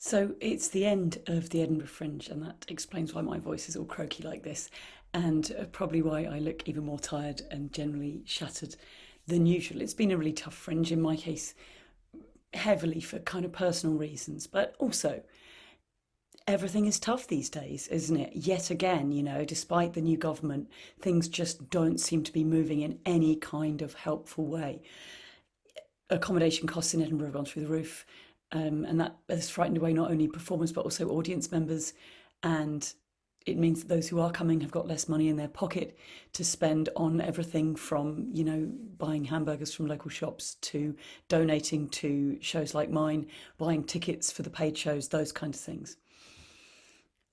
So it's the end of the Edinburgh Fringe, and that explains why my voice is all croaky like this, and probably why I look even more tired and generally shattered than usual. It's been a really tough Fringe, in my case, heavily for kind of personal reasons, but also everything is tough these days, isn't it? Yet again, despite the new government, things just don't seem to be moving in any kind of helpful way. Accommodation costs in Edinburgh have gone through the roof, and that has frightened away not only performers but also audience members. And it means that those who are coming have got less money in their pocket to spend on everything from, buying hamburgers from local shops to donating to shows like mine, buying tickets for the paid shows, those kinds of things.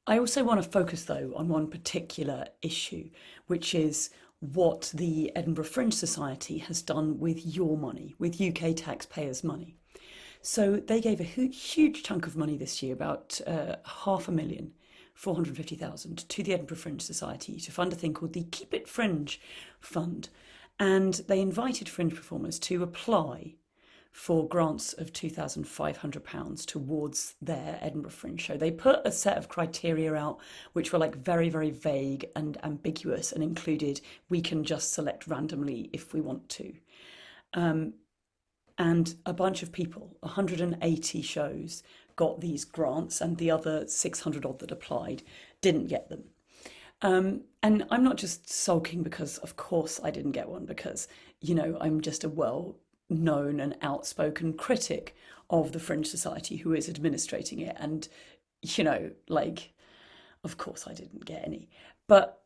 I also want to focus, though, on one particular issue, which is what the Edinburgh Fringe Society has done with your money, with UK taxpayers' money. So they gave a huge chunk of money this year, about 500,000, 450,000, to the Edinburgh Fringe Society to fund a thing called the Keep It Fringe Fund. And they invited fringe performers to apply for grants of £2,500 towards their Edinburgh Fringe show. They put a set of criteria out which were like very, very vague and ambiguous and included we can just select randomly if we want to. And a bunch of people, 180 shows, got these grants, and the other 600 odd that applied didn't get them. And I'm not just sulking because, of course, I didn't get one, because, I'm just a well-known and outspoken critic of the Fringe Society who is administrating it. And, of course, I didn't get any. But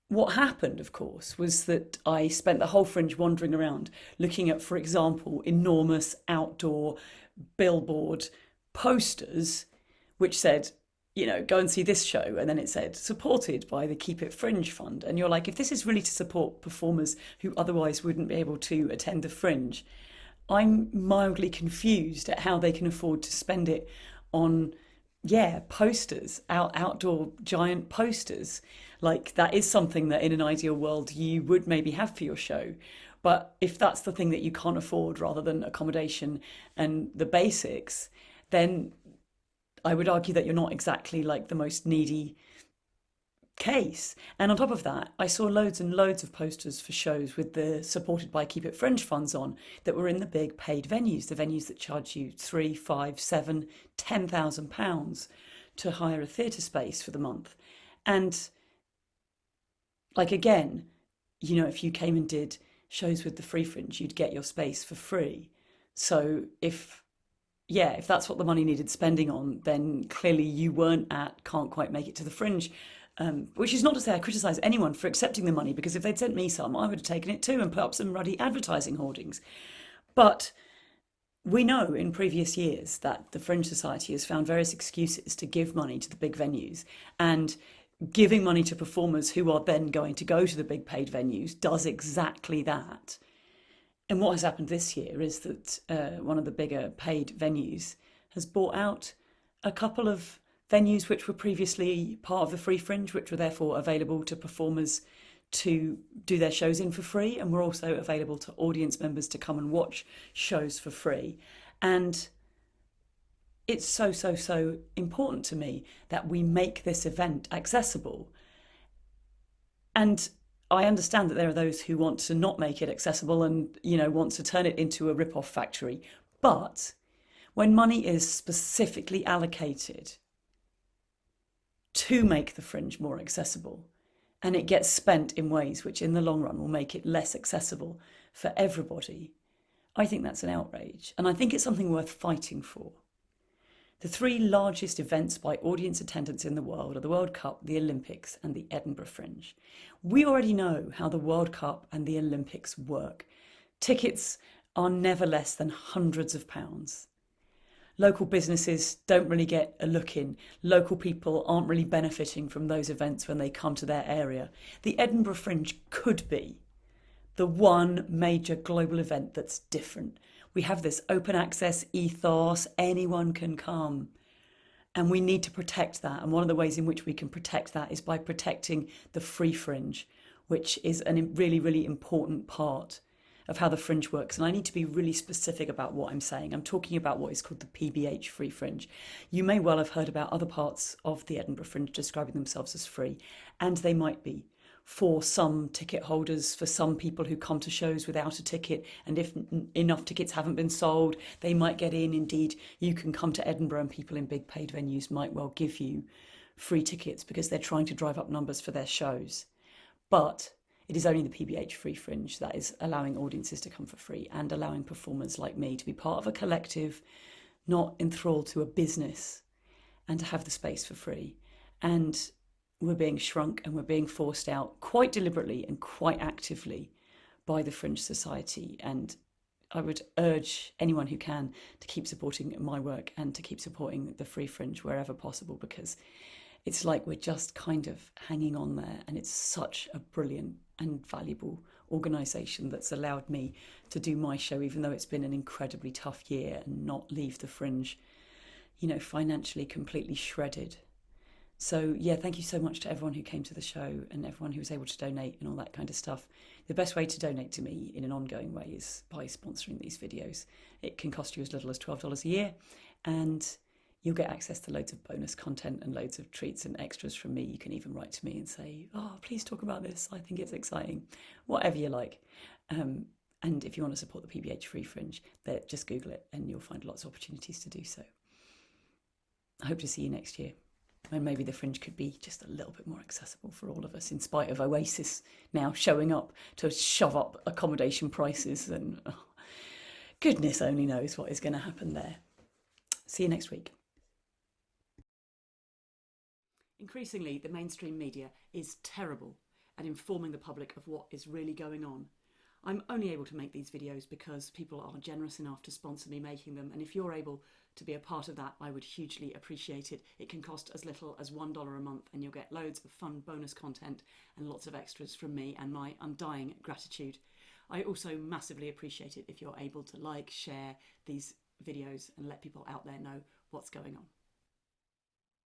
what happened, of course, was that I spent the whole Fringe wandering around looking at, for example, enormous outdoor billboard posters which said, go and see this show. And then it said, supported by the Keep It Fringe Fund. And you're like, if this is really to support performers who otherwise wouldn't be able to attend the Fringe, I'm mildly confused at how they can afford to spend it on, posters, outdoor giant posters. Like, that is something that in an ideal world you would maybe have for your show. But if that's the thing that you can't afford rather than accommodation and the basics, then I would argue that you're not exactly like the most needy case. And on top of that, I saw loads and loads of posters for shows with the supported by Keep It Fringe funds on that were in the big paid venues, the venues that charge you three, five, seven, £10,000 to hire a theatre space for the month. And like, again, if you came and did shows with the Free Fringe, you'd get your space for free. So if that's what the money needed spending on, then clearly you can't quite make it to the Fringe. Which is not to say I criticise anyone for accepting the money, because if they'd sent me some, I would have taken it too and put up some ruddy advertising hoardings. But we know in previous years that the Fringe Society has found various excuses to give money to the big venues, and giving money to performers who are then going to go to the big paid venues does exactly that. And what has happened this year is that one of the bigger paid venues has bought out a couple of venues which were previously part of the Free Fringe, which were therefore available to performers to do their shows in for free, and were also available to audience members to come and watch shows for free. And it's so important to me that we make this event accessible. And I understand that there are those who want to not make it accessible and, want to turn it into a rip-off factory. But when money is specifically allocated to make the Fringe more accessible, and it gets spent in ways which in the long run will make it less accessible for everybody, I think that's an outrage. And I think it's something worth fighting for. The three largest events by audience attendance in the world are the World Cup, the Olympics, and the Edinburgh Fringe. We already know how the World Cup and the Olympics work. Tickets are never less than hundreds of pounds. Local businesses don't really get a look in. Local people aren't really benefiting from those events when they come to their area. The Edinburgh Fringe could be the one major global event that's different. We have this open access ethos, anyone can come. And we need to protect that. And one of the ways in which we can protect that is by protecting the Free Fringe, which is a really, really important part of how the Fringe works, and I need to be really specific about what I'm saying. I'm talking about what is called the PBH free Fringe. You may well have heard about other parts of the Edinburgh Fringe describing themselves as free, and they might be for some ticket holders, for some people who come to shows without a ticket, and if enough tickets haven't been sold, they might get in. Indeed, you can come to Edinburgh and people in big paid venues might well give you free tickets because they're trying to drive up numbers for their shows. But it is only the PBH free Fringe that is allowing audiences to come for free and allowing performers like me to be part of a collective, not enthralled to a business, and to have the space for free. And we're being shrunk and we're being forced out quite deliberately and quite actively by the Fringe Society. And I would urge anyone who can to keep supporting my work and to keep supporting the Free Fringe wherever possible, because it's like we're just kind of hanging on there, and it's such a brilliant and valuable organisation that's allowed me to do my show, even though it's been an incredibly tough year, and not leave the Fringe, financially completely shredded. So yeah, thank you so much to everyone who came to the show and everyone who was able to donate and all that kind of stuff. The best way to donate to me in an ongoing way is by sponsoring these videos. It can cost you as little as $12 a year, and you'll get access to loads of bonus content and loads of treats and extras from me. You can even write to me and say, oh, please talk about this. I think it's exciting. Whatever you like. And if you want to support the PBH Free Fringe, just Google it and you'll find lots of opportunities to do so. I hope to see you next year. And maybe the Fringe could be just a little bit more accessible for all of us, in spite of Oasis now showing up to shove up accommodation prices, and goodness only knows what is going to happen there. See you next week. Increasingly, the mainstream media is terrible at informing the public of what is really going on. I'm only able to make these videos because people are generous enough to sponsor me making them, and if you're able to be a part of that, I would hugely appreciate it. It can cost as little as $1 a month, and you'll get loads of fun bonus content and lots of extras from me and my undying gratitude. I also massively appreciate it if you're able to like, share these videos and let people out there know what's going on.